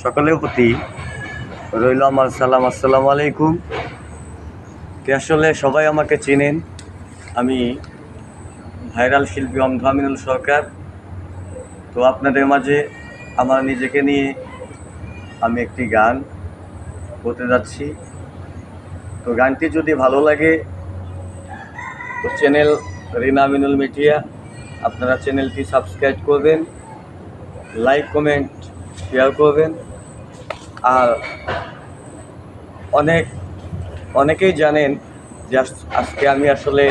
সকলের প্রতি রইল আমার সালাম, আসসালামু আলাইকুম। আসলে সবাই আমাকে চেনেন, আমি ভাইরাল শিল্পী অন্ধ আমিনুল সরকার। তো আপনাদের মাঝে আমার নিজেকে নিয়ে আমি একটি গান করতে যাচ্ছি। তো গানটি যদি ভালো লাগে তো চ্যানেল রিনা আমিনুল মিডিয়া, আপনারা চ্যানেলটি সাবস্ক্রাইব করবেন, লাইক কমেন্ট শেয়ার করবেন। আর অনেকেই জানেন যে আজকে আমি আসলে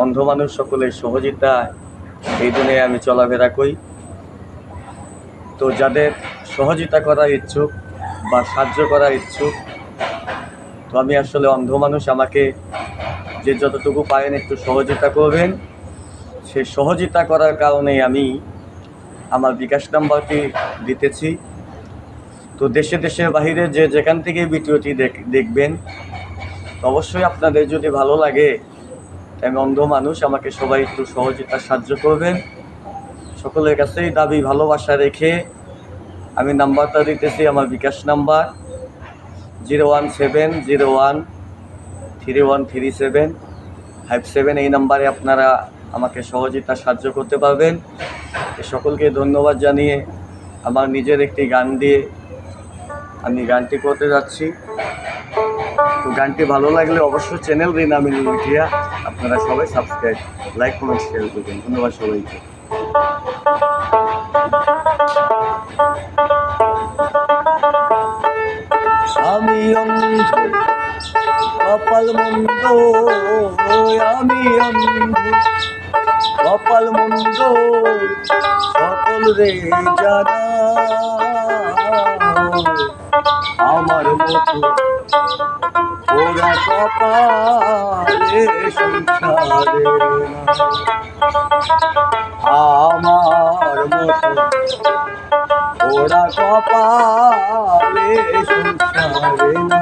অন্ধ মানুষ সকলের সহযোগিতা এই দুনিয়ায় আমি চলাফেরা করি। তো যাদের সহযোগিতা করার ইচ্ছুক বা সাহায্য করার ইচ্ছুক, তো আমি আসলে অন্ধ মানুষ, আমাকে যে যতটুকু পারেন একটু সহযোগিতা করবেন। সেই সহযোগিতা করার কারণেই আমি আমার বিকাশ নাম্বারটি দিতেছি। তো দেশে দেশের বাহিরে যে যেখান থেকে ভিডিওটি দেখবেন, অবশ্যই আপনাদের যদি ভালো লাগে, আমি অন্ধ মানুষ, আমাকে সবাই একটু সহযোগিতা সাহায্য করবেন। সকলের কাছেই দাবি ভালোবাসা রেখে আমি নাম্বারটা দিতেছি, আমার বিকাশ নাম্বার 01701313757। এই নাম্বারে আপনারা আমাকে সহযোগিতা সাহায্য করতে পারবেন। সকলকে ধন্যবাদ জানিয়ে আমার নিজের একটি গান দিয়ে আমি গানটি করতে যাচ্ছি। তো গানটি ভালো লাগলে অবশ্যই চ্যানেল রিনা আমিনুল মিডিয়া আপনারা সবাই সাবস্ক্রাইব, লাইক, কমেন্ট, শেয়ার করবেন। ধন্যবাদ সবাইকে। আমি অন্ধ কপাল মন্দ, আমি অন্ধ কপাল মন্দ, সকল রে জানা আমার মতো ওরা কপালে সংসারে, আমার মতো ওরা কপালে সংসারে না।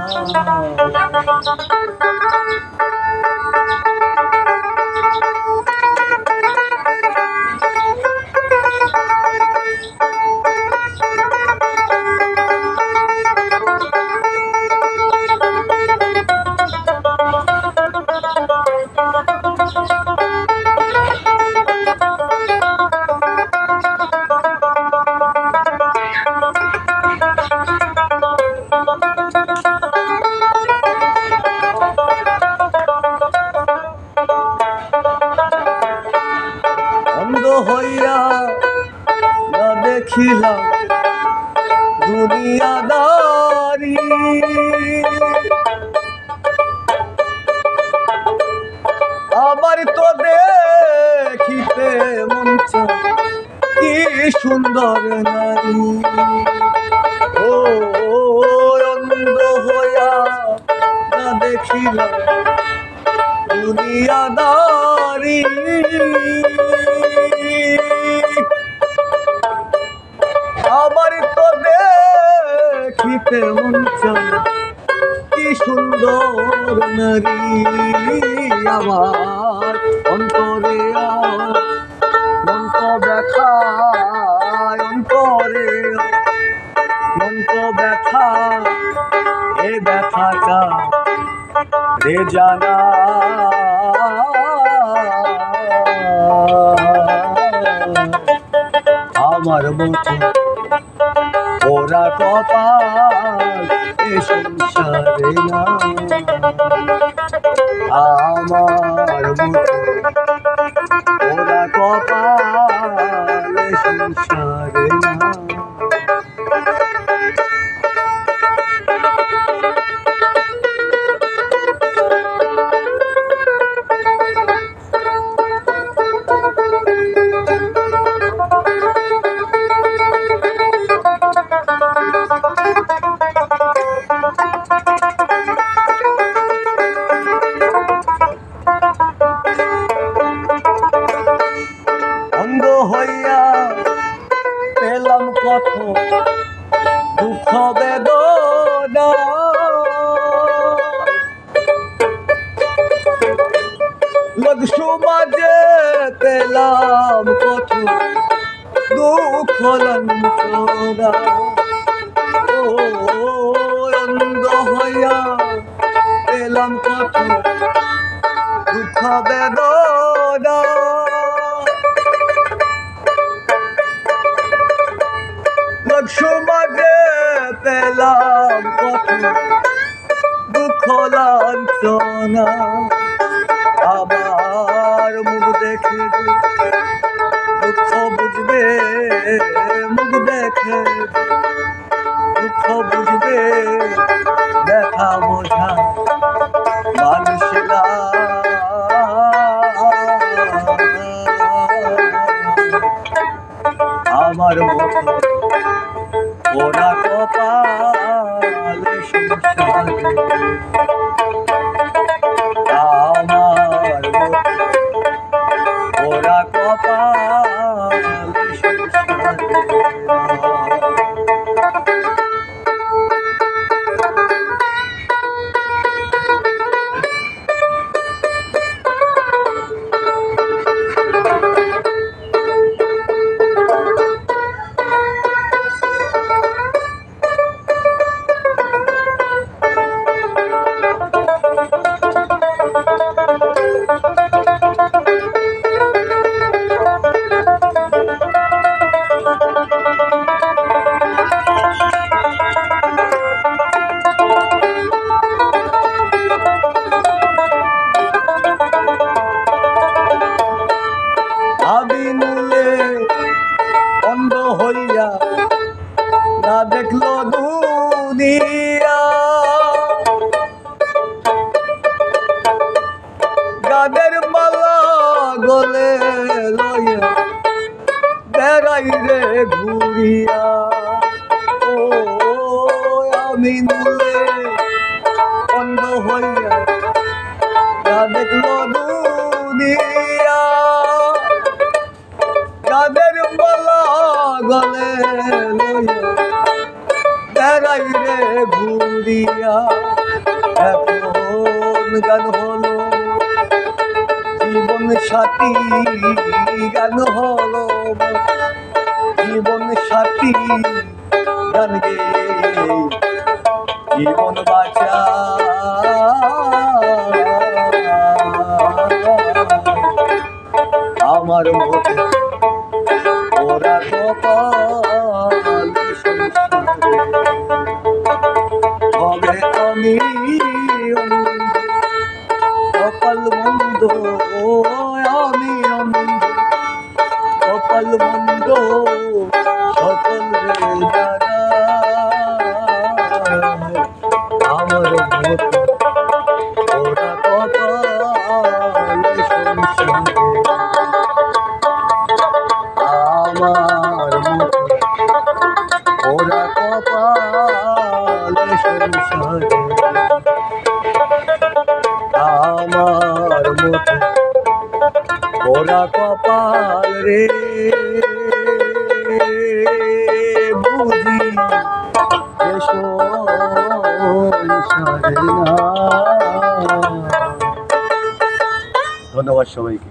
অন্ধ হইয়া না দেখিলাম দুনিয়াদারি, আবার তো দেখিতে মন চায় কি সুন্দর নারী। ও অন্ধ হইয়া না দেখিলাম দুনিয়াদারি, আবার তো দেখিতে মন চায় কি সুন্দর নারী। আমার অন্তরে মন্ত ব্যথায়, অন্তরে মন্ত ব্যথা, এ ব্যথাটা রে জানা আমার মতো ওরা কপাল এ সংসারে না, আমার মতো ওরা কপাল এ সংসারে না। অন্ধ হইয়া পেলাম কত দুঃখ বেদনা, লোক সমাজে পেলাম কত দুঃখ লাঞ্ছনা ও অন্ধ হইয়া পেলাম কত দুঃখ বেদনা সমাজে পেলাম কত দুঃখ লাঞ্ছনা আবার মুখ দেখে দুঃখ বুঝবে মুখ দেখে দুঃখ বুঝবে দেখা বোঝা মানুষেরা আমার মতো ওরা কপালে সংসারে আমার মতো ওরা কপালে সংসারে অন্ধ হইয়া না দেখলো দুনিয়া গানের মালা গলে লইয়া বেড়াই রে ঘুরিয়া ও আমি মূলে অন্ধ হইয়া না দেখলো দুনিয়া গানের মালা গলে লইয়া বেড়াই রে ঘুরিয়া এখন গান হলো জীবন সাথী গান হলো জীবন সাথী গান গে জীবন বাঁচা আমার মতো ওরা কপালে সংসারে হবে আমি কপাল বন্ধ আমি অন্ধ কপাল বন্ধ সকল রে যারা আমার মতো ওরা কপালে সংসারে আমার মতো ওরা কপালে সংসারে আমার মতো ওরা কপাল রে বুঝি সংসারে না। ধন্যবাদ সবাইকে।